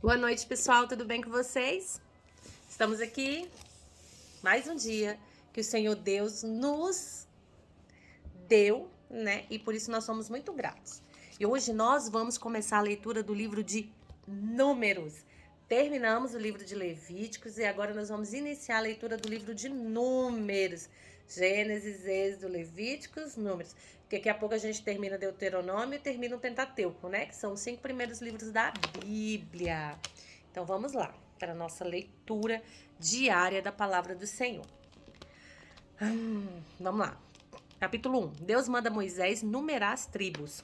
Boa noite, pessoal, tudo bem com vocês? Estamos aqui, mais um dia que o Senhor Deus nos deu, né? E por isso nós somos muito gratos. E hoje nós vamos começar a leitura do livro de Números. Terminamos o livro de Levíticos e agora nós vamos iniciar a leitura do livro de Números. Gênesis, Êxodo, Levíticos, Números. Porque daqui a pouco a gente termina Deuteronômio e termina o Pentateuco, né? Que são os 5 primeiros livros da Bíblia. Então vamos lá, para a nossa leitura diária da palavra do Senhor. Vamos lá. Capítulo 1. Deus manda Moisés numerar as tribos.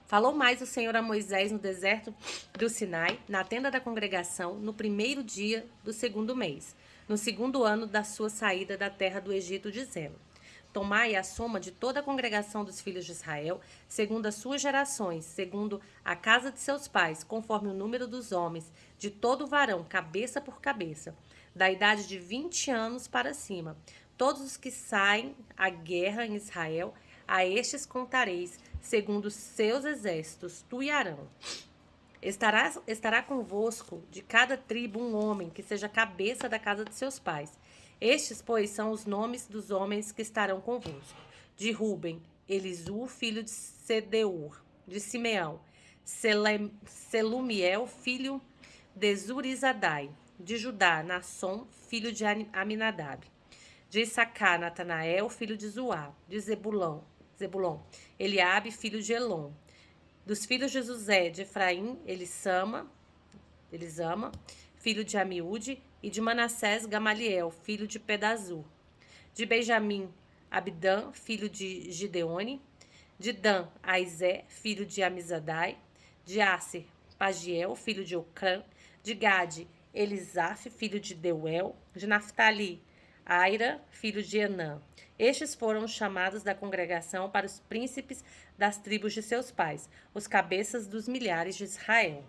Falou mais o Senhor a Moisés no deserto do Sinai, na tenda da congregação, no primeiro dia do segundo mês, no segundo ano da sua saída da terra do Egito, dizendo: Tomai a soma de toda a congregação dos filhos de Israel, segundo as suas gerações, segundo a casa de seus pais, conforme o número dos homens, de todo varão, cabeça por cabeça, da idade de 20 anos para cima. Todos os que saem à guerra em Israel, a estes contareis, segundo os seus exércitos, tu e Arão. Estará convosco de cada tribo um homem que seja cabeça da casa de seus pais. Estes, pois, são os nomes dos homens que estarão convosco. De Ruben, Elisur, filho de Sedeur, de Simeão, Selumiel, filho de Zurizadai, de Judá, Nasson, filho de Aminadab, de Issacar, Natanael, filho de Zuá, de Zebulon, Eliabe, filho de Elon, dos filhos de José, de Efraim, Elisama, filho de Amiúde, e de Manassés, Gamaliel, filho de Pedazur. De Benjamim, Abidã, filho de Gideone. De Dan, Aizé, filho de Amizadai. De Asser, Pagiel, filho de Ocrã. De Gade, Elisaf, filho de Deuel. De Naftali, Aira, filho de Enã. Estes foram os chamados da congregação para os príncipes das tribos de seus pais, os cabeças dos milhares de Israel.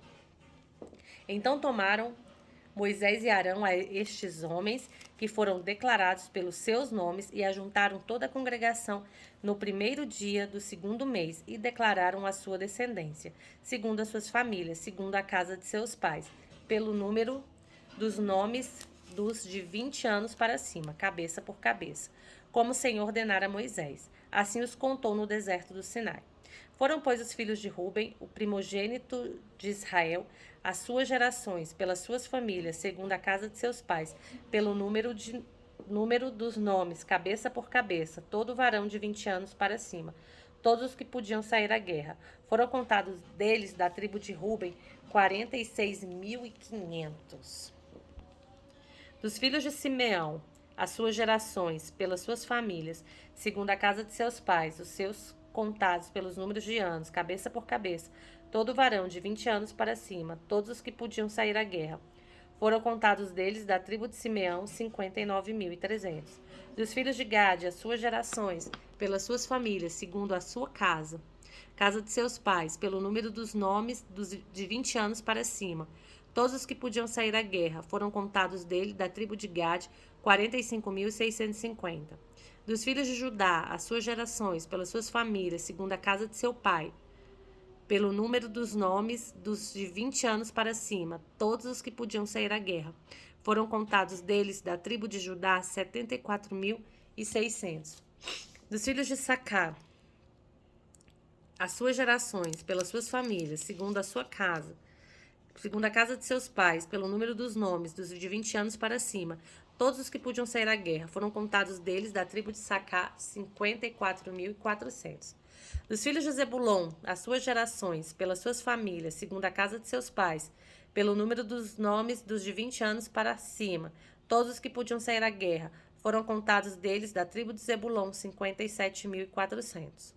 Então tomaram Moisés e Arão a estes homens, que foram declarados pelos seus nomes, e ajuntaram toda a congregação no primeiro dia do segundo mês, e declararam a sua descendência, segundo as suas famílias, segundo a casa de seus pais, pelo número dos nomes dos de 20 anos para cima, cabeça por cabeça, como o Senhor ordenara a Moisés. Assim os contou no deserto do Sinai. Foram, pois, os filhos de Ruben, o primogênito de Israel, as suas gerações, pelas suas famílias, segundo a casa de seus pais, pelo número dos nomes, cabeça por cabeça, todo varão de 20 anos para cima, todos os que podiam sair à guerra. Foram contados deles, da tribo de Ruben, 46.500. Dos filhos de Simeão, as suas gerações, pelas suas famílias, segundo a casa de seus pais, os seus contados pelos números de anos, cabeça por cabeça, todo varão de 20 anos para cima, todos os que podiam sair à guerra. Foram contados deles, da tribo de Simeão, 59.300. Dos filhos de Gade, as suas gerações, pelas suas famílias, segundo a sua casa de seus pais, pelo número dos nomes de 20 anos para cima, todos os que podiam sair à guerra. Foram contados dele, da tribo de Gade, 45.650. Dos filhos de Judá, as suas gerações, pelas suas famílias, segundo a casa de seu pai, pelo número dos nomes dos de 20 anos para cima, todos os que podiam sair à guerra. Foram contados deles, da tribo de Judá, 74.600. Dos filhos de Sacar, as suas gerações, pelas suas famílias, segundo a sua casa, segundo a casa de seus pais, pelo número dos nomes dos de 20 anos para cima, todos os que podiam sair à guerra. Foram contados deles, da tribo de Sacar, 54.400. Dos filhos de Zebulon, as suas gerações, pelas suas famílias, segundo a casa de seus pais, pelo número dos nomes dos de 20 anos para cima, todos os que podiam sair à guerra. Foram contados deles, da tribo de Zebulon, 57.400.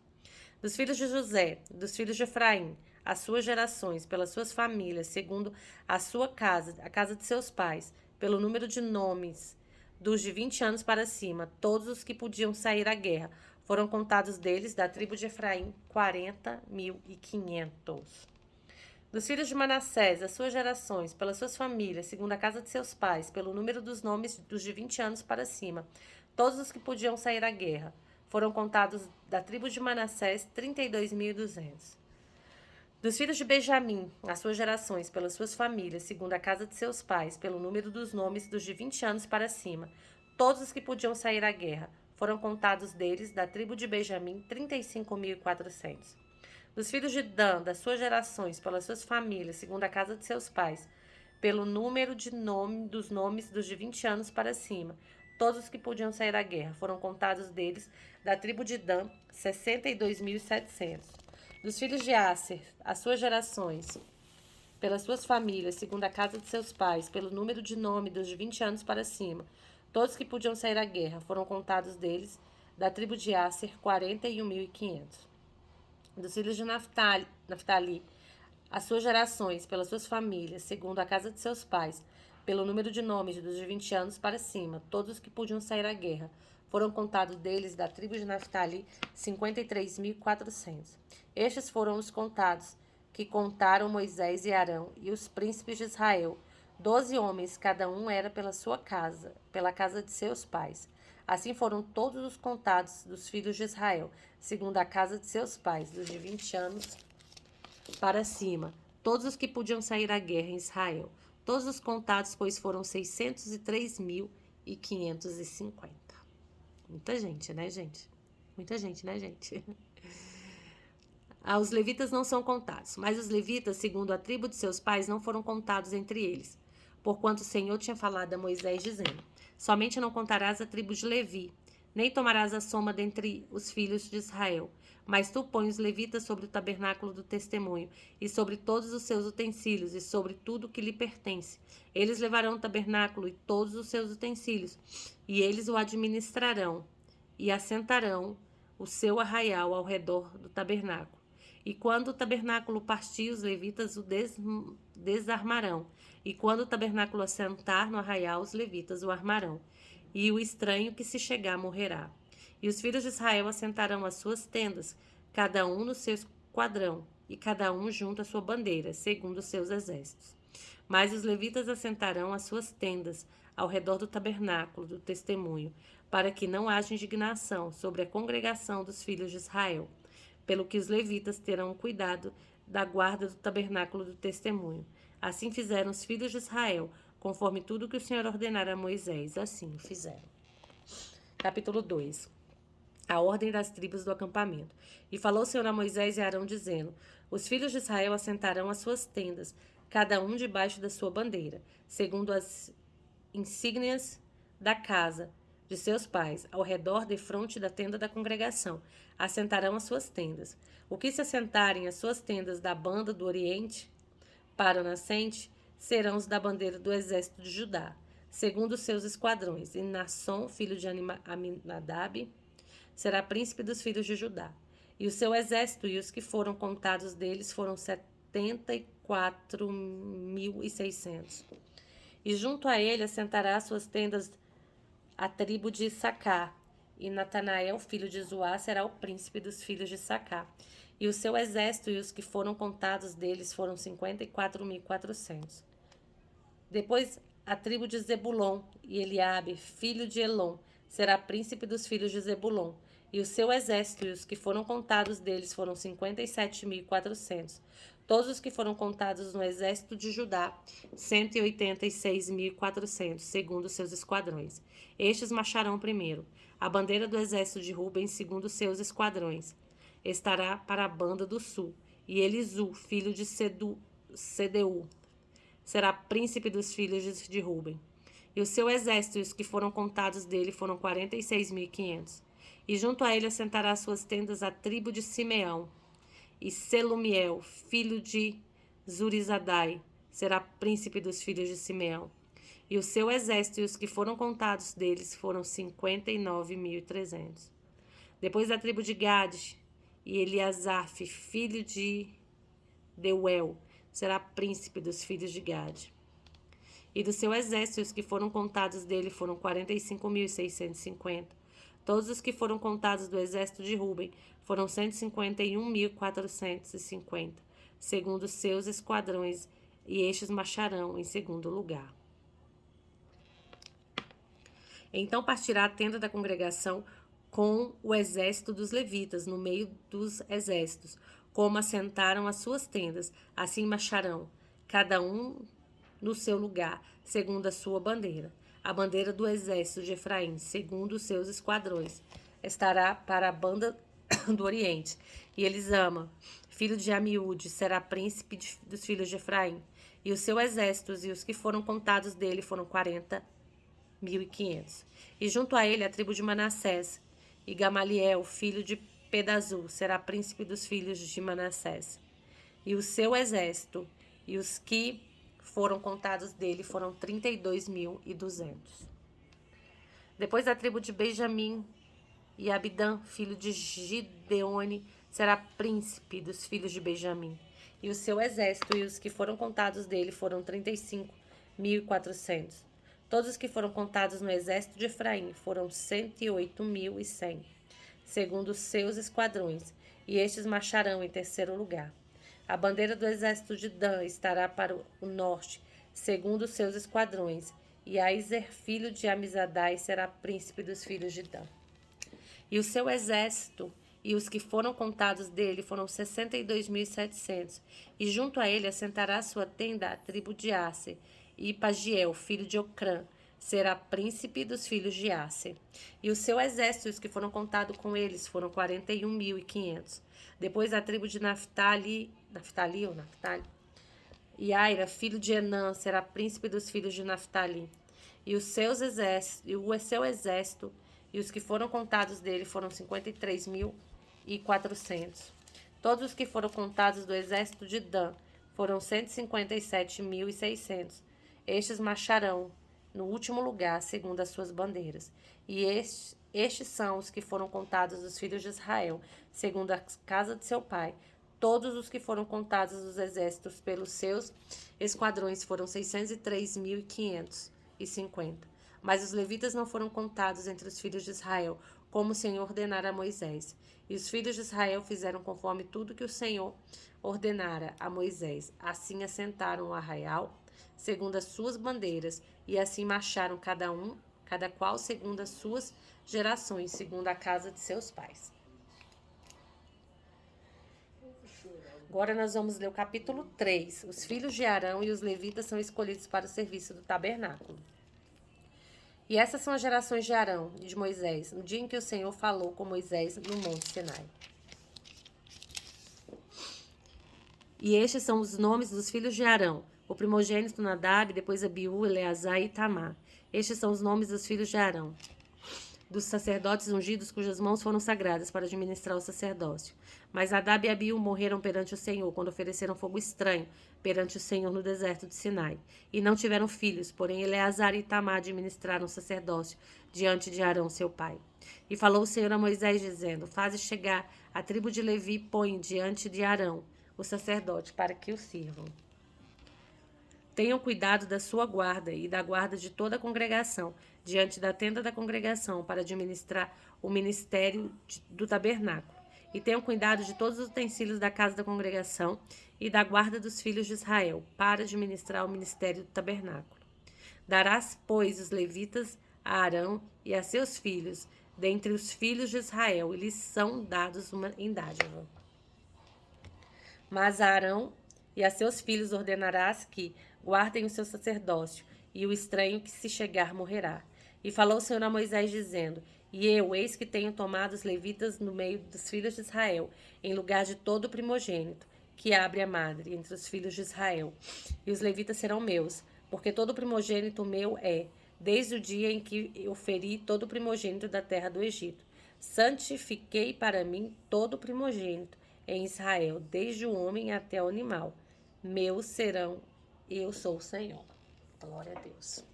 Dos filhos de José, dos filhos de Efraim, as suas gerações, pelas suas famílias, segundo a sua casa, a casa de seus pais, pelo número de nomes dos de 20 anos para cima, todos os que podiam sair à guerra. Foram contados deles, da tribo de Efraim, 40.500. Dos filhos de Manassés, as suas gerações, pelas suas famílias, segundo a casa de seus pais, pelo número dos nomes dos de 20 anos para cima, todos os que podiam sair à guerra. Foram contados da tribo de Manassés, 32.200. Dos filhos de Benjamim, as suas gerações, pelas suas famílias, segundo a casa de seus pais, pelo número dos nomes dos de 20 anos para cima, todos os que podiam sair à guerra, foram contados deles, da tribo de Benjamim, 35.400. Dos filhos de Dan, das suas gerações, pelas suas famílias, segundo a casa de seus pais, pelo número dos nomes dos de 20 anos para cima, todos os que podiam sair à guerra, foram contados deles, da tribo de Dan, 62.700. Dos filhos de Aser, as suas gerações, pelas suas famílias, segundo a casa de seus pais, pelo número de nome dos de 20 anos para cima, todos que podiam sair à guerra, foram contados deles, da tribo de Aser, 41.500. Dos filhos de Naftali, as suas gerações, pelas suas famílias, segundo a casa de seus pais, pelo número de nomes dos de 20 anos para cima, todos os que podiam sair à guerra, foram contados deles, da tribo de Naftali, 53.400. Estes foram os contados que contaram Moisés e Arão e os príncipes de Israel, 12 homens, cada um era pela sua casa, pela casa de seus pais. Assim foram todos os contados dos filhos de Israel, segundo a casa de seus pais, dos de 20 anos para cima, todos os que podiam sair à guerra em Israel. Todos os contados, pois foram 603.550. Muita gente, né, gente? Muita gente, né, gente? Os levitas não são contados, mas os levitas, segundo a tribo de seus pais, não foram contados entre eles, porquanto o Senhor tinha falado a Moisés, dizendo: somente não contarás a tribo de Levi, nem tomarás a soma dentre os filhos de Israel, mas tu pões os levitas sobre o tabernáculo do testemunho, e sobre todos os seus utensílios, e sobre tudo que lhe pertence. Eles levarão o tabernáculo e todos os seus utensílios, e eles o administrarão, e assentarão o seu arraial ao redor do tabernáculo. E quando o tabernáculo partir, os levitas o desarmarão. E quando o tabernáculo assentar no arraial, os levitas o armarão. E o estranho que se chegar morrerá. E os filhos de Israel assentarão as suas tendas, cada um no seu esquadrão, e cada um junto à sua bandeira, segundo os seus exércitos. Mas os levitas assentarão as suas tendas ao redor do tabernáculo do testemunho, para que não haja indignação sobre a congregação dos filhos de Israel, pelo que os levitas terão cuidado da guarda do tabernáculo do testemunho. Assim fizeram os filhos de Israel, conforme tudo que o Senhor ordenara a Moisés, assim fizeram. Capítulo 2. A ordem das tribos do acampamento. E falou o Senhor a Moisés e a Arão, dizendo: os filhos de Israel assentarão as suas tendas, cada um debaixo da sua bandeira, segundo as insígnias da casa de seus pais, ao redor defronte da tenda da congregação, assentarão as suas tendas. O que se assentarem as suas tendas da banda do oriente para o nascente, serão os da bandeira do exército de Judá, segundo os seus esquadrões. E Naasson, filho de Aminadab, será príncipe dos filhos de Judá. E o seu exército e os que foram contados deles foram 74.600. E junto a ele assentará as suas tendas a tribo de Issacar, e Natanael, filho de Zuá, será o príncipe dos filhos de Issacar. E o seu exército e os que foram contados deles foram 54.400. Depois a tribo de Zebulon, e Eliabe, filho de Elon, será príncipe dos filhos de Zebulon. E o seu exército e os que foram contados deles foram 57.400. Todos os que foram contados no exército de Judá, 186.400, segundo os seus esquadrões. Estes marcharão primeiro. A bandeira do exército de Ruben, segundo os seus esquadrões, estará para a banda do sul. E Elisu, filho de Sedeu, será príncipe dos filhos de Ruben. E o seu exército e os que foram contados dele foram 46.500. E junto a ele assentará suas tendas a tribo de Simeão. E Selumiel, filho de Zurizadai, será príncipe dos filhos de Simeão. E o seu exército e os que foram contados deles foram 59.300. Depois da tribo de Gade, e Eliasaf, filho de Deuel, será príncipe dos filhos de Gade. E do seu exército, os que foram contados dele foram 45.650. Todos os que foram contados do exército de Ruben foram 151.450, segundo os seus esquadrões, e estes marcharão em segundo lugar. Então partirá a tenda da congregação com o exército dos levitas, no meio dos exércitos, como assentaram as suas tendas, assim marcharão, cada um no seu lugar, segundo a sua bandeira. A bandeira do exército de Efraim, segundo os seus esquadrões, estará para a banda do Oriente. E Elisama, filho de Amiúde, será príncipe dos filhos de Efraim. E os seus exércitos e os que foram contados dele foram 40.500. E junto a ele a tribo de Manassés. E Gamaliel, filho de Pedazur, será príncipe dos filhos de Manassés. E o seu exército e os que foram contados dele foram 32.200. Depois da tribo de Benjamim, e Abidã, filho de Gideone, será príncipe dos filhos de Benjamim. E o seu exército e os que foram contados dele foram 35.400. Todos os que foram contados no exército de Efraim foram 108.100, segundo os seus esquadrões, e estes marcharão em terceiro lugar. A bandeira do exército de Dan estará para o norte, segundo os seus esquadrões, e Aizer, filho de Amizadai, será príncipe dos filhos de Dan. E o seu exército e os que foram contados dele foram 62.700. E junto a ele assentará a sua tenda a tribo de Aser. E Pagiel, filho de Ocrã, será príncipe dos filhos de Aser. E o seu exército e os que foram contados com eles foram 41.500. Depois a tribo de Naftali. E Aira, filho de Enã, será príncipe dos filhos de Naftali. E o seu exército e os que foram contados dele foram 53.400. Todos os que foram contados do exército de Dan foram 157.600. Estes marcharão no último lugar, segundo as suas bandeiras. E estes são os que foram contados dos filhos de Israel, segundo a casa de seu pai. Todos os que foram contados dos exércitos pelos seus esquadrões foram 603.550. Mas os levitas não foram contados entre os filhos de Israel, como o Senhor ordenara a Moisés. E os filhos de Israel fizeram conforme tudo que o Senhor ordenara a Moisés. Assim assentaram o arraial, segundo as suas bandeiras, e assim marcharam cada qual segundo as suas gerações, segundo a casa de seus pais. Agora nós vamos ler o capítulo 3. Os filhos de Arão e os levitas são escolhidos para o serviço do tabernáculo. E essas são as gerações de Arão e de Moisés, no dia em que o Senhor falou com Moisés no Monte Sinai. E estes são os nomes dos filhos de Arão: o primogênito Nadab, depois Abiú, Eleazar e Itamar. Estes são os nomes dos filhos de Arão, dos sacerdotes ungidos cujas mãos foram sagradas para administrar o sacerdócio. Mas Nadab e Abiú morreram perante o Senhor, quando ofereceram fogo estranho perante o Senhor no deserto de Sinai. E não tiveram filhos, porém Eleazar e Itamar administraram o sacerdócio diante de Arão, seu pai. E falou o Senhor a Moisés, dizendo: Faze chegar a tribo de Levi, põe diante de Arão, o sacerdote, para que o sirvam. Tenham cuidado da sua guarda e da guarda de toda a congregação, diante da tenda da congregação, para administrar o ministério do tabernáculo. E tenham cuidado de todos os utensílios da casa da congregação e da guarda dos filhos de Israel, para administrar o ministério do tabernáculo. Darás, pois, os levitas a Arão e a seus filhos, dentre os filhos de Israel, e lhes são dados em dádiva. Mas a Arão e a seus filhos ordenarás que guardem o seu sacerdócio, e o estranho que se chegar morrerá. E falou o Senhor a Moisés, dizendo: E eu, eis que tenho tomado os levitas no meio dos filhos de Israel, em lugar de todo o primogênito, que abre a madre, entre os filhos de Israel. E os levitas serão meus, porque todo primogênito meu é, desde o dia em que eu feri todo o primogênito da terra do Egito. Santifiquei para mim todo o primogênito em Israel, desde o homem até o animal. Meus serão, eu sou o Senhor. Glória a Deus.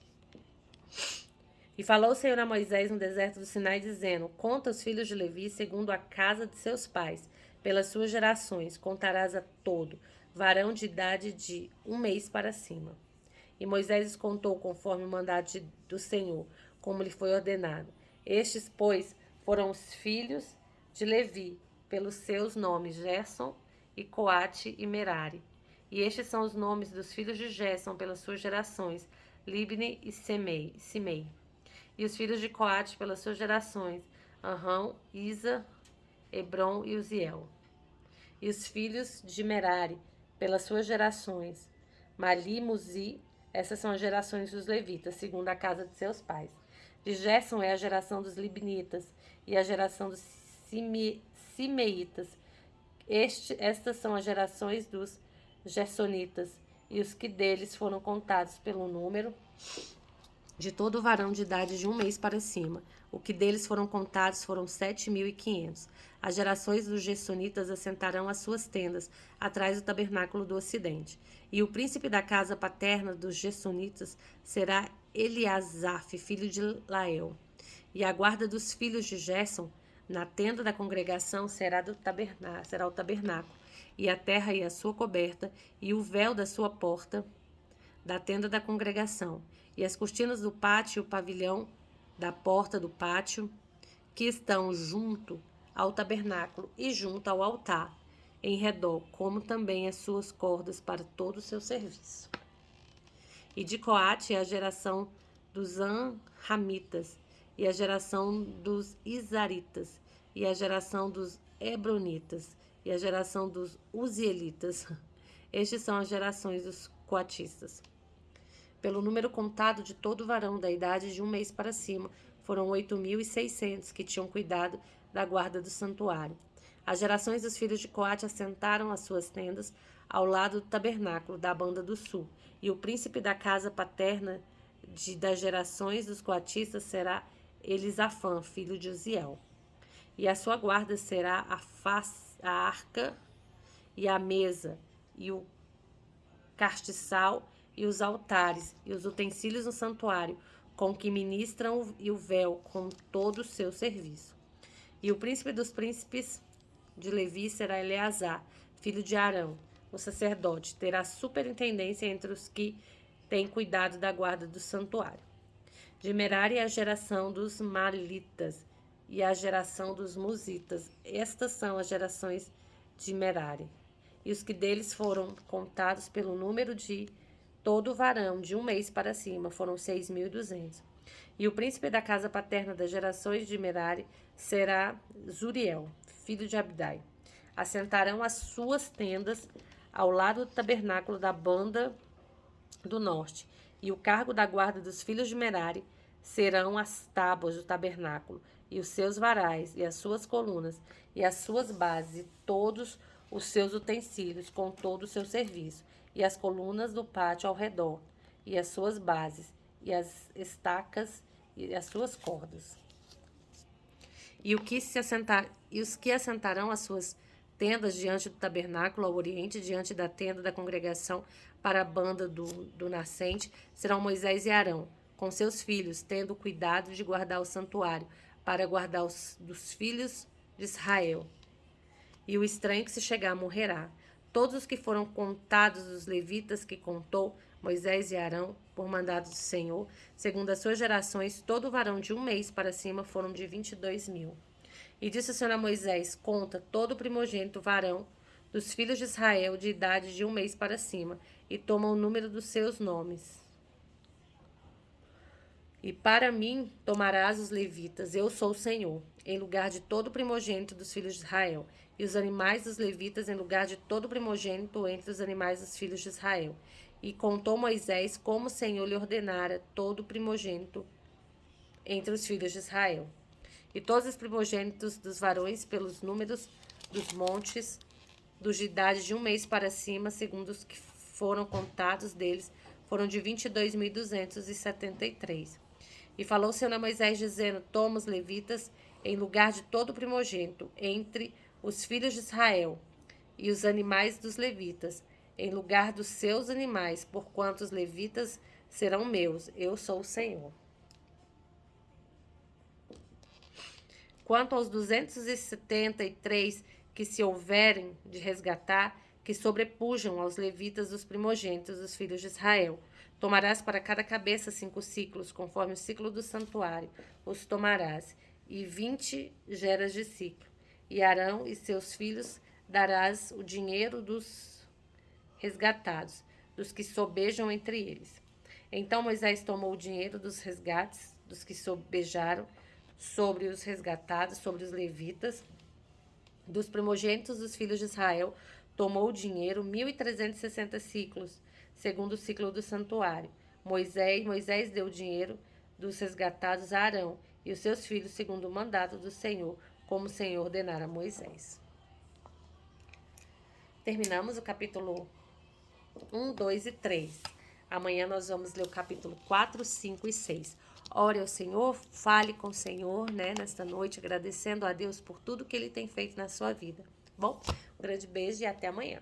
E falou o Senhor a Moisés no deserto do Sinai, dizendo: Conta os filhos de Levi segundo a casa de seus pais, pelas suas gerações, contarás a todo, varão de idade de 1 mês para cima. E Moisés os contou conforme o mandado do Senhor, como lhe foi ordenado. Estes, pois, foram os filhos de Levi, pelos seus nomes, Gerson e Coate e Merari. E estes são os nomes dos filhos de Gerson pelas suas gerações, Libni e Simei. E os filhos de Coate pelas suas gerações, Arão, Isa, Hebron e Uziel. E os filhos de Merari, pelas suas gerações, Mali, Muzi, essas são as gerações dos levitas, segundo a casa de seus pais. De Gerson é a geração dos libnitas e a geração dos simeitas. Estas são as gerações dos gersonitas, e os que deles foram contados pelo número de todo varão de idade de 1 mês para cima. O que deles foram contados foram 7.500. As gerações dos gersonitas assentarão as suas tendas atrás do tabernáculo do ocidente. E o príncipe da casa paterna dos gersonitas será Eliasaf, filho de Lael. E a guarda dos filhos de Gerson na tenda da congregação será o tabernáculo, e a terra e a sua coberta, e o véu da sua porta da tenda da congregação, e as cortinas do pátio e o pavilhão da porta do pátio, que estão junto ao tabernáculo e junto ao altar, em redor, como também as suas cordas para todo o seu serviço. E de Coate é a geração dos Anramitas, e a geração dos Izaritas, e a geração dos Hebronitas, e a geração dos Uzielitas. Estes são as gerações dos coatistas. Pelo número contado de todo varão da idade de 1 mês para cima, foram 8.600 que tinham cuidado da guarda do santuário. As gerações dos filhos de Coate assentaram as suas tendas ao lado do tabernáculo da banda do sul, e o príncipe da casa paterna das gerações dos coatistas será Elisafã, filho de Uziel. E a sua guarda será a arca e a mesa, e o castiçal, e os altares, e os utensílios no santuário, com que ministram e o véu, com todo o seu serviço. E o príncipe dos príncipes de Levi será Eleazar, filho de Arão, o sacerdote, terá superintendência entre os que têm cuidado da guarda do santuário. De Merari é a geração dos Malitas e a geração dos Musitas. Estas são as gerações de Merari. E os que deles foram contados pelo número de todo varão de 1 mês para cima foram 6.200. E o príncipe da casa paterna das gerações de Merari será Zuriel, filho de Abdai. Assentarão as suas tendas ao lado do tabernáculo da banda do norte, e o cargo da guarda dos filhos de Merari serão as tábuas do tabernáculo, e os seus varais, e as suas colunas, e as suas bases, e todos os seus utensílios, com todo o seu serviço, e as colunas do pátio ao redor, e as suas bases, e as estacas, e as suas cordas. E os que assentarão as suas tendas diante do tabernáculo ao oriente, diante da tenda da congregação, para a banda do nascente, serão Moisés e Arão, com seus filhos, tendo cuidado de guardar o santuário, para guardar dos filhos de Israel. E o estranho que se chegar morrerá. Todos os que foram contados dos levitas que contou Moisés e Arão, por mandado do Senhor, segundo as suas gerações, todo varão de 1 mês para cima foram de 22.000. E disse o Senhor a Moisés: conta todo o primogênito varão dos filhos de Israel de idade de 1 mês para cima, e toma o número dos seus nomes. E para mim tomarás os levitas, eu sou o Senhor, em lugar de todo primogênito dos filhos de Israel, e os animais dos levitas em lugar de todo primogênito entre os animais dos filhos de Israel. E contou Moisés como o Senhor lhe ordenara todo primogênito entre os filhos de Israel. E todos os primogênitos dos varões, pelos números dos montes, dos de idade de 1 mês para cima, segundo os que foram contados deles, foram de 22.273. E falou o Senhor a Moisés, dizendo: toma os levitas em lugar de todo primogênito entre os filhos de Israel, e os animais dos levitas em lugar dos seus animais, porquanto os levitas serão meus, eu sou o Senhor. Quanto aos 273 que se houverem de resgatar, que sobrepujam aos levitas dos primogênitos dos filhos de Israel, tomarás para cada cabeça 5 ciclos, conforme o ciclo do santuário, os tomarás, e 20 geras de ciclo. E Arão e seus filhos darás o dinheiro dos resgatados, dos que sobejam entre eles. Então Moisés tomou o dinheiro dos resgates, dos que sobejaram, sobre os resgatados, sobre os levitas, Dos primogênitos dos filhos de Israel, tomou o dinheiro 1.360 ciclos, segundo o ciclo do santuário. Moisés deu o dinheiro dos resgatados a Arão e os seus filhos, segundo o mandato do Senhor, como o Senhor ordenara a Moisés. Terminamos o capítulo 1, 2 e 3. Amanhã nós vamos ler o capítulo 4, 5 e 6. Ore ao Senhor, fale com o Senhor, nesta noite, agradecendo a Deus por tudo que Ele tem feito na sua vida. Bom, um grande beijo e até amanhã.